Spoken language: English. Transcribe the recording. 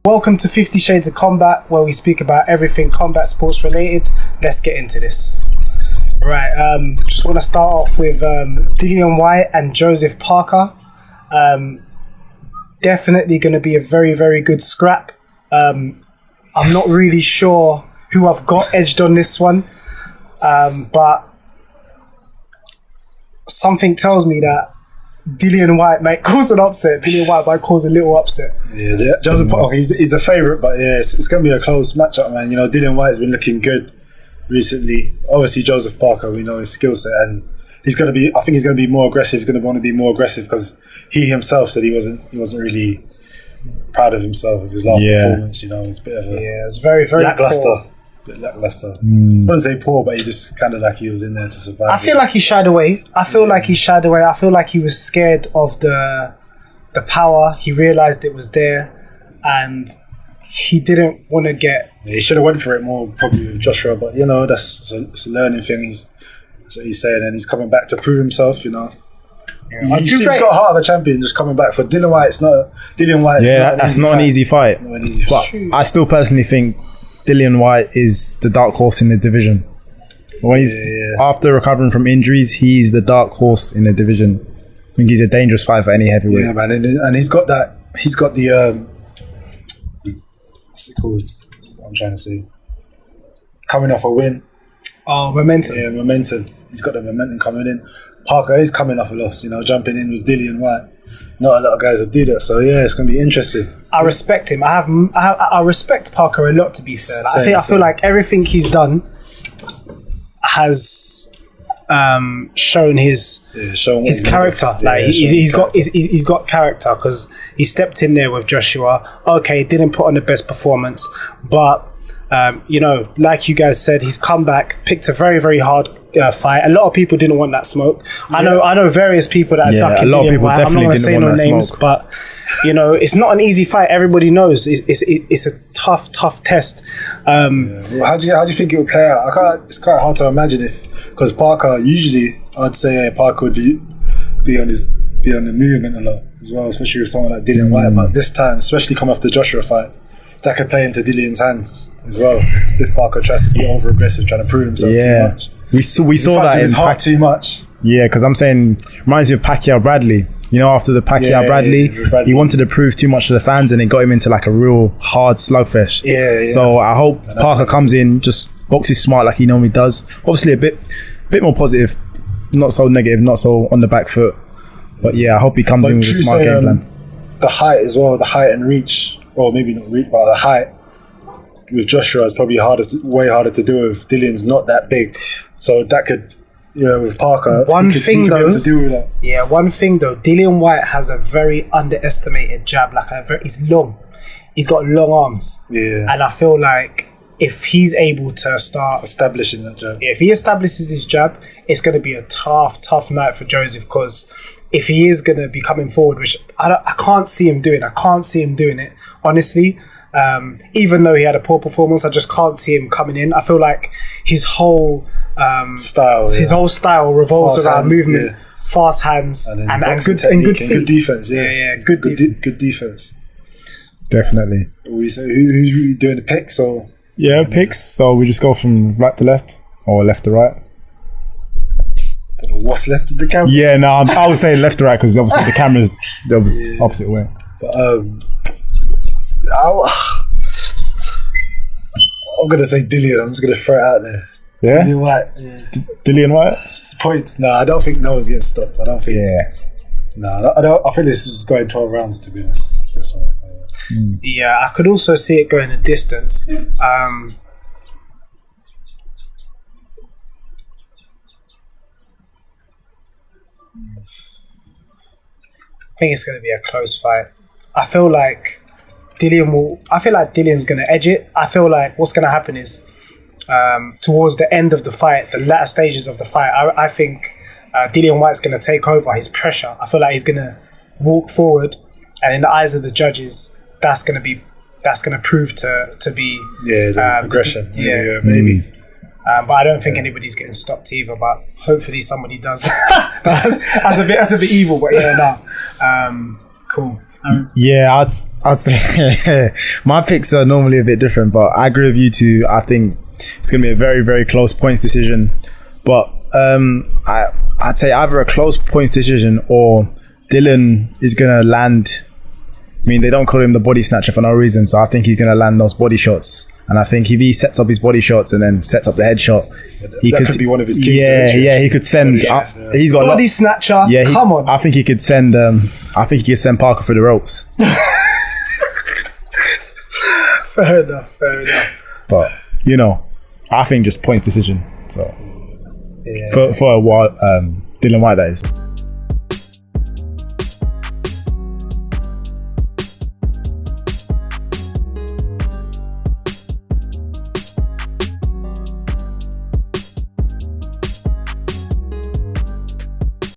Welcome to 50 Shades of Combat, where we speak about everything combat sports related. Let's get into this. Right, just want to start off with Dillian Whyte and Joseph Parker. Definitely going to be a very, very good scrap. I'm not really sure who I've got edged on this one, but something tells me that Dillian Whyte might cause an upset. Dillian Whyte might cause a little upset. Yeah, Joseph Parker, he's the favourite, but yeah, it's going to be a close matchup, man. You know, Dillian Whyte's been looking good recently. Obviously, Joseph Parker, we know his skill set, and I think he's going to be more aggressive. He's going to want to be more aggressive because he himself said he wasn't really proud of himself of his last performance. You know, it's a bit of it was very, very lackluster. Bit lackluster. I wouldn't say poor, but he just kind of like he was in there to survive. I feel like he shied away. I feel like he was scared of the power. He realised it was there, and he didn't want to get. Yeah, he should have went for it more probably with Joshua, but you know it's a learning thing. That's what he's saying, and he's coming back to prove himself. You know. Yeah, he's got a heart of a champion just coming back. For Dillian Whyte, it's not. Dillian Whyte. Yeah, that's not an easy fight. But I still personally think Dillian Whyte is the dark horse in the division. When he's after recovering from injuries, he's the dark horse in the division. I think he's a dangerous fight for any heavyweight. Yeah, man, and he's got that. He's got the what's it called? What I'm trying to say. Coming off a win. Oh, momentum. Yeah, momentum. He's got the momentum coming in. Parker is coming off a loss. You know, jumping in with Dillian Whyte. Not a lot of guys will do that, so yeah, it's going to be interesting. I respect him. I respect Parker a lot, to be fair. I feel like everything he's done has shown his character. Like he's got character because he stepped in there with Joshua. Okay, didn't put on the best performance, but you know, like you guys said, he's come back, picked a very, very hard fight. A lot of people didn't want that smoke. I know various people that are ducking. A lot of people definitely didn't want that names, smoke. But you know, it's not an easy fight. Everybody knows it's a tough test. Well, how do you think it would play out? It's quite hard to imagine because Parker usually I'd say Parker would be on the movement a lot as well, especially with someone like Dillian Whyte. But this time, especially coming off the Joshua fight, that could play into Dillian's hands as well. If Parker tries to be over aggressive, trying to prove himself too much. We saw that in heart too much. Yeah, because I'm saying reminds me of Pacquiao Bradley. You know, after the Pacquiao Bradley, he wanted to prove too much to the fans, and it got him into like a real hard slugfest. Yeah. So I hope Parker comes in, just boxes smart like he normally does. Obviously, a bit more positive, not so negative, not so on the back foot. But yeah, I hope he comes in with a smart game plan. The height as well, the height and reach, or maybe not reach, but the height with Joshua is probably way harder to do with. Dillian's not that big, so that could, you know, with Parker. One thing though, Dillian Whyte has a very underestimated jab. He's long. He's got long arms. Yeah, and I feel like if he's able to start establishing that jab, if he establishes his jab, it's going to be a tough night for Joseph. Because if he is going to be coming forward, which I can't see him doing. I can't see him doing it, honestly. Even though he had a poor performance, I just can't see him coming in. I feel like his whole style revolves fast around hands, movement, fast hands, and good feet. Good defense. Good defense. Definitely. We say who's doing the picks or? Yeah, picks. So we just go from right to left or left to right. Don't know what's left of the camera. Yeah, no, I would say left to right because obviously the camera's the opposite way. But I'm gonna say Dillian. I'm just gonna throw it out there. Yeah. Dillian Whyte. Dillian Whyte. Points. No, I don't think no one's getting stopped. I don't think. Yeah. No, I don't. I think this is going 12 rounds. To be honest, this one. Yeah, I could also see it going a distance. I think it's going to be a close fight. I feel like Dillian's going to edge it. I feel like what's going to happen is towards the end of the fight, the latter stages of the fight, I think Dillian Whyte's going to take over his pressure. I feel like he's going to walk forward, and in the eyes of the judges, that's going to prove to be aggression. Maybe. But I don't think anybody's getting stopped either. But hopefully somebody does. That's a bit evil. But yeah, no. Cool. Yeah, I'd say my picks are normally a bit different, but I agree with you two. I think it's going to be a very, very close points decision. But I'd say either a close points decision or Dillian is going to land. I mean, they don't call him the body snatcher for no reason, so I think he's going to land those body shots. And I think if he sets up his body shots and then sets up the headshot, he could be one of his keys. Yeah, he could send. He's got body snatcher. Yeah, come on. I think he could send. I think he could send Parker through the ropes. Fair enough. But you know, I think just points decision. So for a while, Dillian Whyte, that is.